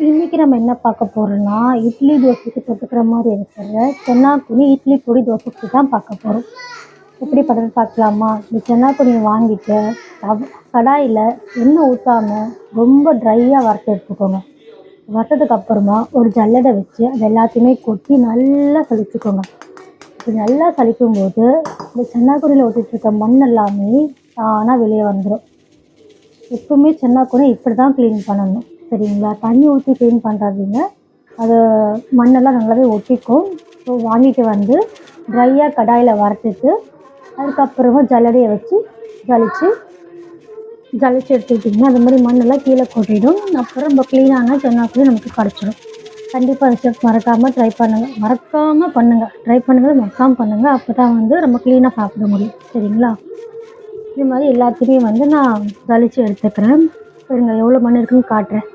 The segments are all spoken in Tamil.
இன்னைக்கு நம்ம என்ன பார்க்க போறோம்னா, இட்லி தோசைக்கு தொட்டுக்கிற மாரி இருக்கிற சென்னாக்குனி இட்லி பொடி தோசைக்கு தான் பார்க்க போறோம். எப்படி பண்ணுறதுன்னு பார்க்கலாமா? இந்த சென்னாக்குனிய வாங்கிட்டு, கடாயில எண்ணெய் ஊத்தாம ரொம்ப ட்ரையா வறுத்து எடுத்துக்கோங்க. வறுத்ததுக்கு அப்புறமா ஒரு ஜல்லடை வச்சு அது எல்லாத்தையுமே கொட்டி நல்லா சலிச்சுக்கோங்க. இப்படி நல்லா சலிக்கும்போது, இந்த சென்னாக்குனியில ஒட்டிட்டு இருக்க மண் எல்லாமே தானா வெளியே வந்துரும். எப்பவுமே சென்னாக்குனி இப்படி தான் க்ளீன் பண்ணணும். சரிங்களா? தண்ணி ஊற்றி க்ளீன் பண்ணுறாதீங்க. அது மண்ணெல்லாம் நல்லாவே ஒட்டிக்கும். ஸோ வாங்கிட்டு வந்து ட்ரையாக கடாயில் வறுத்துட்டு, அதுக்கப்புறமா ஜல்லடையை வச்சு ஜலிச்சு ஜலிச்சு எடுத்துக்கிட்டிங்கன்னா அது மாதிரி மண்ணெல்லாம் கீழே கொட்டிடும். அப்புறம் நம்ம க்ளீனான சென்னாக்குனி நமக்கு கிடச்சிடும். கண்டிப்பாக அந்த ஸ்டெப் மறக்காமல் ட்ரை பண்ணுங்கள். மறக்காமல் பண்ணுங்கள். ட்ரை பண்ணுங்கள், மறக்காமல் பண்ணுங்கள். அப்போ தான் வந்து நம்ம க்ளீனாக சாப்பிட முடியும். சரிங்களா? இது மாதிரி எல்லாத்தையுமே வந்து நான் ஜலிச்சு எடுத்துக்கிறேன். சரிங்க, எவ்வளோ மண் இருக்குன்னு காட்டுறேன்.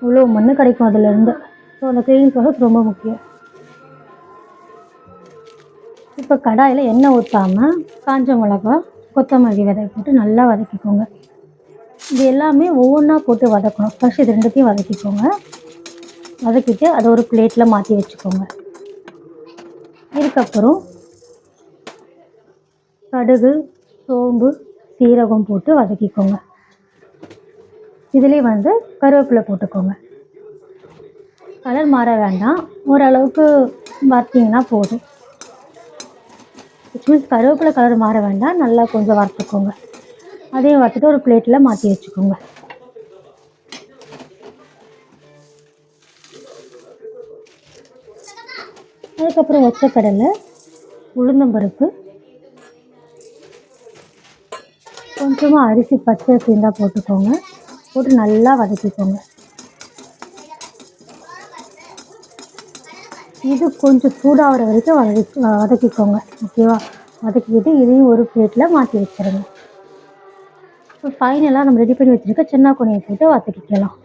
இவ்வளோ மண் கிடைக்கும் அதுலேருந்து. ஸோ அந்த க்ளீனிங் ப்ராசஸ் ரொம்ப முக்கியம். இப்போ கடாயில் எண்ணெய் ஊற்றாமல் காஞ்ச மிளகா, கொத்தமல்லி விதை போட்டு நல்லா வதக்கிக்கோங்க. இது எல்லாமே ஒவ்வொன்றா போட்டு வதக்கணும். ஃபர்ஸ்ட் இது ரெண்டுத்தையும் வதக்கிக்கோங்க. வதக்கிட்டு அதை ஒரு பிளேட்டில் மாற்றி வச்சுக்கோங்க. இதுக்கப்புறம் கடுகு, சோம்பு, சீரகம் போட்டு வதக்கிக்கோங்க. இதுலேயே வந்து கருவேப்பிலை போட்டுக்கோங்க. கலர் மாற வேண்டாம், ஓரளவுக்கு வறுத்திங்கன்னா போதும். விச் மீன்ஸ் கருவேப்பிலை கலர் மாற வேண்டாம், நல்லா கொஞ்சம் வறுத்துக்கோங்க. அதையும் வறுத்துட்டு ஒரு பிளேட்டில் மாற்றி வச்சுக்கோங்க. அதுக்கப்புறம் ஒச்சக்கடலை, உளுந்தம்பருப்பு, கொஞ்சமாக அரிசி பச்சை அரிசி இருந்தால் போட்டுக்கோங்க. போட்டு நல்லா வதக்கிக்கோங்க. இது கொஞ்சம் சூடாகிற வரைக்கும் வதக்கிக்கோங்க. ஓகேவா? வதக்கிக்கிட்டு இதையும் ஒரு பிளேட்டில் மாற்றி வச்சிடுங்க. இப்போ ஃபைனலாக நம்ம ரெடி பண்ணி வச்சுருக்க சென்னாக்குனியை போட்டு வதக்கிக்கலாம்.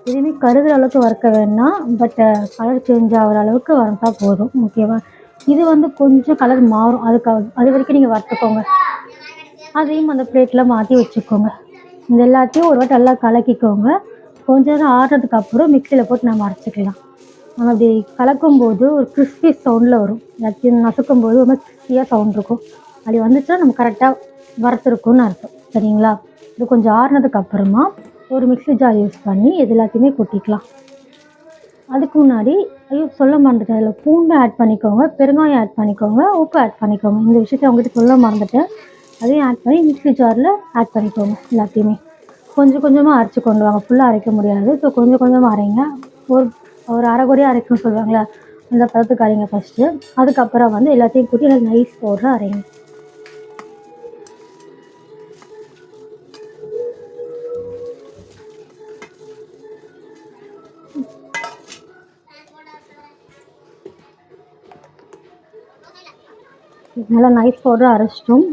எதுவுமே கருகிற அளவுக்கு வறுக்க வேண்டாம், பட் கலர் சேஞ்ச் ஆகிற அளவுக்கு வறுத்தா போதும். ஓகேவா? இது வந்து கொஞ்சம் கலர் மாறும், அது வரைக்கும் நீங்கள் வறுத்துக்கோங்க. அதையும் அந்த பிளேட்டில் மாற்றி வச்சுக்கோங்க. இது எல்லாத்தையும் ஒரு வாட்டி நல்லா கலக்கிக்கோங்க. கொஞ்ச நேரம் ஆறுறதுக்கு அப்புறம் மிக்சியில் போட்டு நம்ம அரைச்சிக்கலாம். நம்ம அப்படி கலக்கும்போது ஒரு கிறிஸ்பி சவுண்டில் வரும். எல்லாத்தையும் நசுக்கும்போது ரொம்ப கிறிஸ்பியாக சவுண்ட் இருக்கும். அப்படி வந்துச்சுன்னா நம்ம கரெக்டாக வறுத்துருக்குன்னு அர்த்தம். சரிங்களா? இது கொஞ்சம் ஆறுனதுக்கு அப்புறமா ஒரு மிக்ஸி ஜார் யூஸ் பண்ணி இது எல்லாத்தையுமே கொட்டிக்கலாம். அதுக்கு முன்னாடி சொல்ல மறந்துட்டேன், அதில் பூண்டு ஆட் பண்ணிக்கோங்க, பெருங்காயம் ஆட் பண்ணிக்கோங்க, உப்பு ஆட் பண்ணிக்கோங்க. இந்த விஷயத்தை அவங்ககிட்ட சொல்ல மறந்துட்டேன். அதையும் ஆட் பண்ணி மிக்ஸி ஜாரில் ஆட் பண்ணிக்கோங்க. எல்லாத்தையுமே கொஞ்சம் கொஞ்சமாக அரைச்சி கொண்டு வாங்க. ஃபுல்லாக அரைக்க முடியாது. ஸோ கொஞ்சம் கொஞ்சமாக அரைங்க. ஒரு அரைகுறையாக அரைக்கணும்னு சொல்லுவாங்களே, அந்த பதத்துக்கு அரைங்க ஃபஸ்ட்டு. அதுக்கப்புறம் வந்து எல்லாத்தையும் கூட்டி நல்லா நைஸ் பவுடராக அரைங்க. நல்லா நைஸ் பவுடராக அரைச்சிட்டோம்.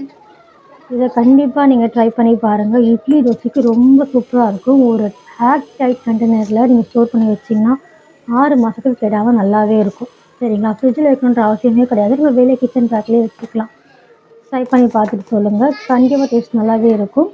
இதை கண்டிப்பாக நீங்கள் ட்ரை பண்ணி பாருங்கள். இட்லி தோசைக்கு ரொம்ப சூப்பராக இருக்கும். ஒரு ஏர் டைட் கண்டெய்னரில் நீங்கள் ஸ்டோர் பண்ணி வச்சிங்கன்னா 6 மாதத்துக்கு கெடாமல் நல்லாவே இருக்கும். சரிங்களா? ஃப்ரிட்ஜில் வைக்கணுன்ற அவசியமே கிடையாது. நம்ம வெளியே கிச்சன் பேக்லேயே வச்சுக்கலாம். ட்ரை பண்ணி பார்த்துட்டு சொல்லுங்கள். கண்டிப்பாக டேஸ்ட் நல்லாவே இருக்கும்.